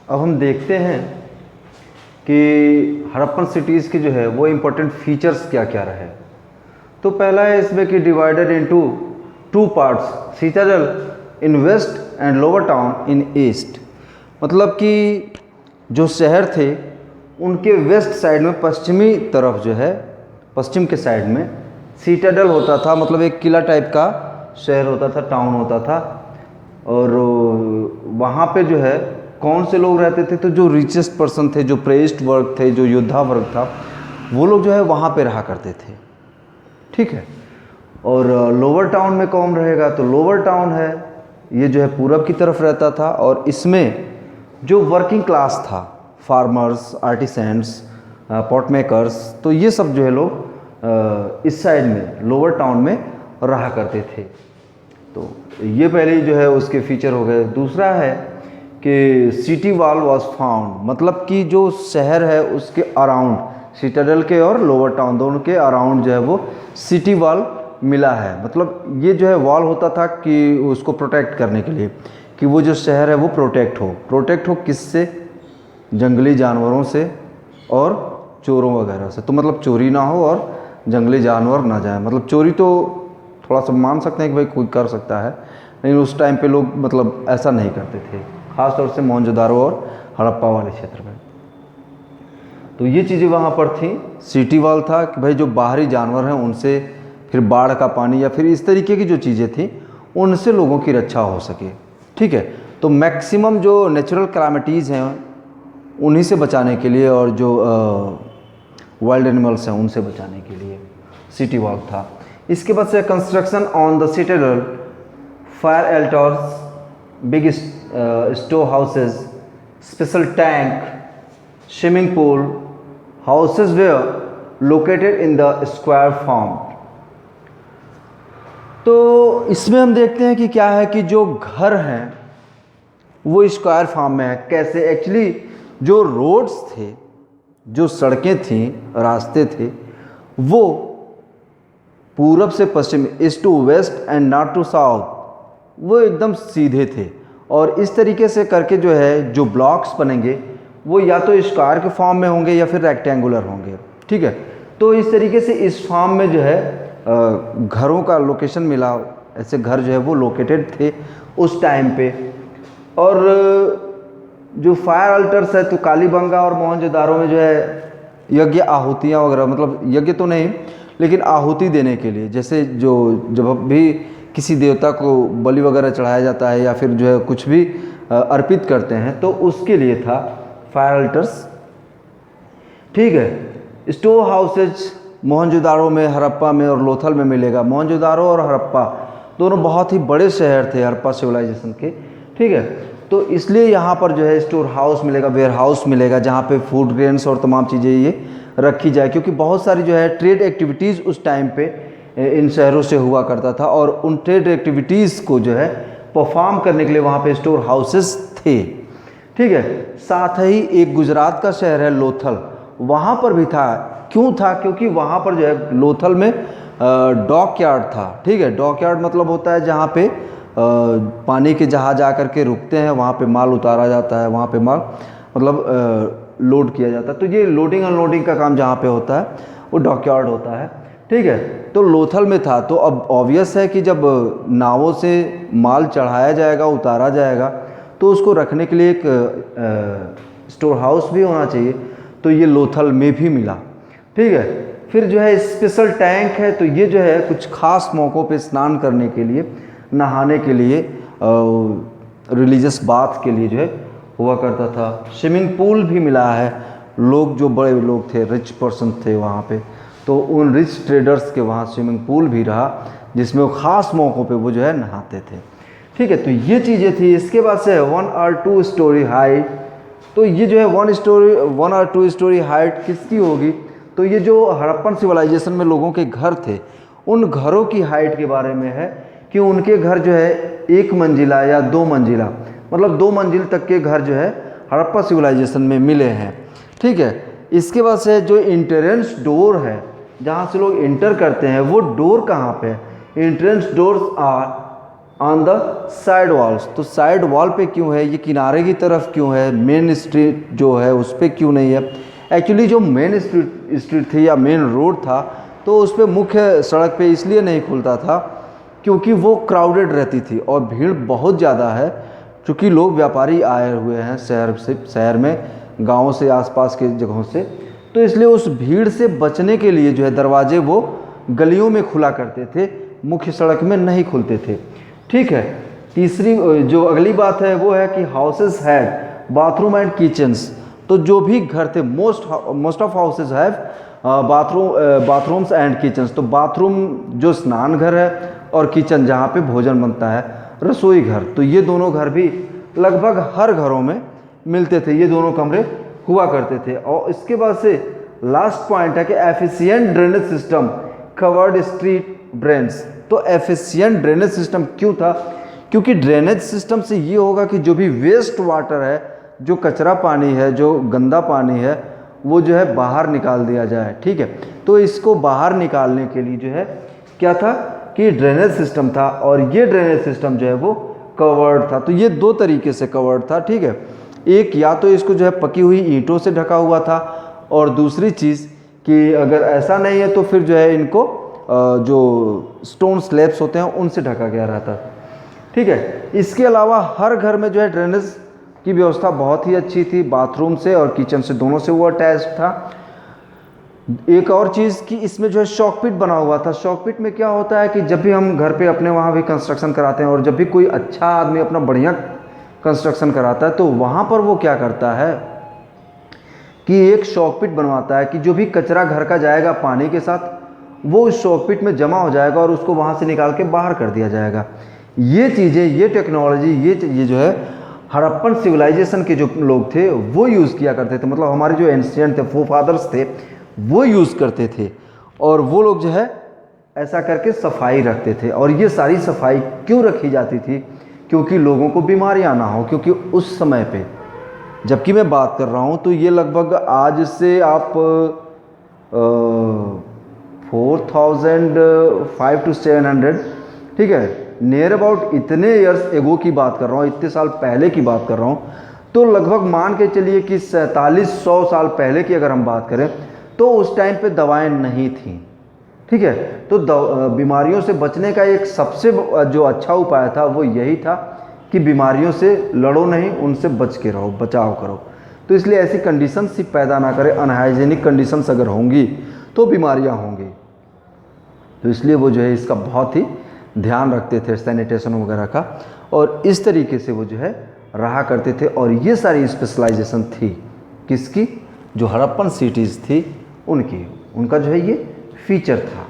अब हम देखते हैं कि हड़प्पन सिटीज़ के जो है वो इम्पोर्टेंट फीचर्स क्या क्या रहे। तो पहला है इसमें कि divided into two parts, citadel in west and lower town in east. मतलब कि जो शहर थे उनके वेस्ट साइड में, पश्चिमी तरफ जो है, पश्चिम के साइड में सिटाडेल होता था, मतलब एक किला टाइप का शहर होता था, टाउन होता था। और वहाँ पे जो है कौन से लोग रहते थे, तो जो रिचेस्ट पर्सन थे, जो प्रेस्ड वर्ग थे, जो योद्धा वर्ग था, वो लोग जो है वहाँ पे रहा करते थे। ठीक है। और लोअर टाउन में कौन रहेगा, तो लोअर टाउन है ये जो है पूरब की तरफ रहता था। और इसमें जो वर्किंग क्लास था, फार्मर्स, आर्टिसंस, पॉट मेकर्स, तो ये सब जो है लोग इस साइड में लोअर टाउन में रहा करते थे। तो ये पहले जो है उसके फीचर हो गए। दूसरा है कि सिटी वॉल वाज फाउंड, मतलब कि जो शहर है उसके अराउंड, सिटाडेल के और लोअर टाउन दोनों के अराउंड जो है वो सिटी वॉल मिला है। मतलब ये जो है वॉल होता था कि उसको प्रोटेक्ट करने के लिए, कि वो जो शहर है वो प्रोटेक्ट हो किससे, जंगली जानवरों से और चोरों वगैरह से। तो मतलब चोरी ना हो और जंगली जानवर ना जाए। मतलब चोरी तो थोड़ा सा मान सकते हैं कि भाई कोई कर सकता है, लेकिन उस टाइम पे लोग मतलब ऐसा नहीं करते थे, ख़ास तौर से मोहनजोदारो और हड़प्पा वाले क्षेत्र में। तो ये चीज़ें वहाँ पर थी। सिटी वॉल था कि भाई जो बाहरी जानवर हैं उनसे, फिर बाढ़ का पानी या फिर इस तरीके की जो चीज़ें थी उनसे लोगों की रक्षा हो सके। ठीक है। तो मैक्सिमम जो नेचुरल कैलामिटीज़ हैं उन्हीं से बचाने के लिए, और जो वाइल्ड एनिमल्स हैं उनसे बचाने के लिए सिटी वॉल था। इसके बाद से construction on the citadel, fire altars, big store houses, special tank, swimming pool, houses were located in the square form. तो इसमें हम देखते हैं कि क्या है कि जो घर हैं वो स्क्वायर फॉर्म में है। कैसे? एक्चुअली जो रोड्स थे, जो सड़कें थीं, रास्ते थे, वो पूरब से पश्चिम, east to west and north to south, वो एकदम सीधे थे। और इस तरीके से करके जो है जो ब्लॉक्स बनेंगे वो या तो स्क्वायर के फॉर्म में होंगे या फिर रेक्टेंगुलर होंगे। ठीक है। तो इस तरीके से इस फॉर्म में जो है घरों का लोकेशन मिला। ऐसे घर जो है वो लोकेटेड थे उस टाइम पे। और जो फायर अल्टर्स है, तो कालीबंगा और मोहनजोदारो में जो है यज्ञ आहुतियाँ वगैरह, मतलब यज्ञ तो नहीं लेकिन आहुति देने के लिए, जैसे जो जब भी किसी देवता को बलि वगैरह चढ़ाया जाता है या फिर जो है कुछ भी अर्पित करते हैं, तो उसके लिए था फायर अल्टर्स। ठीक है। स्टोर हाउसेज मोहनजोदारो में, हड़प्पा में और लोथल में मिलेगा। मोहनजोदारो और हड़प्पा दोनों बहुत ही बड़े शहर थे हड़प्पा सिविलाइजेशन के। ठीक है। तो इसलिए यहाँ पर जो है स्टोर हाउस मिलेगा, वेयर हाउस मिलेगा, जहाँ पे फूड ग्रेन्स और तमाम चीज़ें ये रखी जाए, क्योंकि बहुत सारी जो है ट्रेड एक्टिविटीज़ उस टाइम पे इन शहरों से हुआ करता था। और उन ट्रेड एक्टिविटीज़ को जो है परफॉर्म करने के लिए वहाँ पे स्टोर हाउसेस थे। ठीक है। साथ ही एक गुजरात का शहर है लोथल, वहाँ पर भी था। क्यों था? क्योंकि वहाँ पर जो है लोथल में डॉक यार्ड था। ठीक है। डॉक यार्ड मतलब होता है जहाँ पे पानी के जहाज आकर के रुकते हैं, वहाँ पे माल उतारा जाता है, वहाँ पे माल मतलब लोड किया जाता है। तो ये लोडिंग अनलोडिंग का काम जहाँ पे होता है वो डॉक यार्ड होता है। ठीक है। तो लोथल में था। तो अब ऑब्वियस है कि जब नावों से माल चढ़ाया जाएगा, उतारा जाएगा, तो उसको रखने के लिए एक स्टोर हाउस भी होना चाहिए। तो ये लोथल में भी मिला। ठीक है। फिर जो है स्पेशल टैंक है, तो ये जो है कुछ खास मौक़ों पे स्नान करने के लिए, नहाने के लिए, रिलीजियस बाथ के लिए जो है हुआ करता था। स्विमिंग पूल भी मिला है। लोग जो बड़े लोग थे, रिच पर्सन थे वहाँ पे, तो उन रिच ट्रेडर्स के वहाँ स्विमिंग पूल भी रहा, जिसमें वो ख़ास मौक़ों पे वो जो है नहाते थे। ठीक है। तो ये चीज़ें थी। इसके बाद से 1 और 2 स्टोरी हाइट। तो ये जो है 1 और 2 स्टोरी हाइट किसकी होगी? तो ये जो हड़प्पन सिविलाइजेशन में लोगों के घर थे, उन घरों की हाइट के बारे में है कि उनके घर जो है 1 मंजिला या 2 मंजिला, मतलब 2 मंजिल तक के घर जो है हड़प्पा सिविलाइजेशन में मिले हैं। ठीक है। इसके बाद से जो एंट्रेंस डोर है, जहाँ से लोग इंटर करते हैं, वो डोर कहाँ पे है? Entrance doors are on the side walls. तो साइड वॉल पे क्यों है, ये किनारे की तरफ क्यों है, मेन स्ट्रीट जो है उस पर क्यों नहीं है। एक्चुअली जो मेन स्ट्रीट थी या मेन रोड था तो उस पर मुख्य सड़क पे इसलिए नहीं खुलता था क्योंकि वो क्राउडेड रहती थी और भीड़ बहुत ज़्यादा है, क्योंकि लोग व्यापारी आए हुए हैं शहर में, गाँव से, आसपास के जगहों से, तो इसलिए उस भीड़ से बचने के लिए जो है दरवाजे वो गलियों में खुला करते थे, मुख्य सड़क में नहीं खुलते थे। ठीक है। तीसरी जो अगली बात है वो है कि houses had bathroom and kitchens. तो जो भी घर थे, most of houses have bathrooms and kitchens. तो बाथरूम जो स्नान घर है और किचन जहाँ पे भोजन बनता है, रसोई घर, तो ये दोनों घर भी लगभग हर घरों में मिलते थे, ये दोनों कमरे हुआ करते थे। और इसके बाद से लास्ट पॉइंट है कि efficient drainage system covered street drains. तो एफिशिएंट ड्रेनेज सिस्टम क्यों था, क्योंकि ड्रेनेज सिस्टम से ये होगा कि जो भी वेस्ट वाटर है, जो कचरा पानी है, जो गंदा पानी है, वो जो है बाहर निकाल दिया जाए। ठीक है। तो इसको बाहर निकालने के लिए जो है क्या था कि ड्रेनेज सिस्टम था, और ये ड्रेनेज सिस्टम जो है वो कवर्ड था। तो ये दो तरीके से कवर्ड था। ठीक है। एक, या तो इसको जो है पकी हुई ईंटों से ढका हुआ था, और दूसरी चीज़ कि अगर ऐसा नहीं है तो फिर जो है इनको जो स्टोन स्लैब्स होते हैं उनसे ढका गया रहता। ठीक है। इसके अलावा हर घर में जो है ड्रेनेज की व्यवस्था बहुत ही अच्छी थी, बाथरूम से और किचन से दोनों से वो अटैच था। एक और चीज़ कि इसमें जो है शॉकपिट बना हुआ था। शॉकपिट में क्या होता है कि जब भी हम घर पे अपने वहाँ भी कंस्ट्रक्शन कराते हैं, और जब भी कोई अच्छा आदमी अपना बढ़िया कंस्ट्रक्शन कराता है, तो वहाँ पर वो क्या करता है कि एक शॉकपिट बनवाता है कि जो भी कचरा घर का जाएगा पानी के साथ, वो उस शॉकपिट में जमा हो जाएगा और उसको वहाँ से निकाल के बाहर कर दिया जाएगा। ये चीज़ें, ये टेक्नोलॉजी, ये जो है हड़प्पन सिविलाइजेशन के जो लोग थे वो यूज़ किया करते थे, मतलब हमारे जो एंशिएंट थे, फोरफादर्स थे, वो यूज़ करते थे। और वो लोग जो है ऐसा करके सफाई रखते थे। और ये सारी सफाई क्यों रखी जाती थी, क्योंकि लोगों को बीमारियां ना हो। क्योंकि उस समय पे जबकि मैं बात कर रहा हूँ तो ये लगभग आज से आप 4500 to 700, ठीक है, नियर अबाउट इतने ईयर्स एगो की बात कर रहा हूँ, इतने साल पहले की बात कर रहा हूँ। तो लगभग मान के चलिए कि 4700 साल पहले की अगर हम बात करें तो उस टाइम पे दवाएं नहीं थी। ठीक है। तो बीमारियों से बचने का एक सबसे जो अच्छा उपाय था वो यही था कि बीमारियों से लड़ो नहीं, उनसे बच के रहो, बचाव करो। तो इसलिए ऐसी कंडीशंस ही पैदा ना करें। अनहाइजीनिक कंडीशंस अगर होंगी तो बीमारियां होंगी। तो इसलिए वो जो है इसका बहुत ही ध्यान रखते थे, सैनिटेशन वगैरह का, और इस तरीके से वो जो है रहा करते थे। और ये सारी स्पेशलाइजेशन थी किसकी, जो हड़प्पन सिटीज़ थी उनकी, उनका जो है ये फीचर था।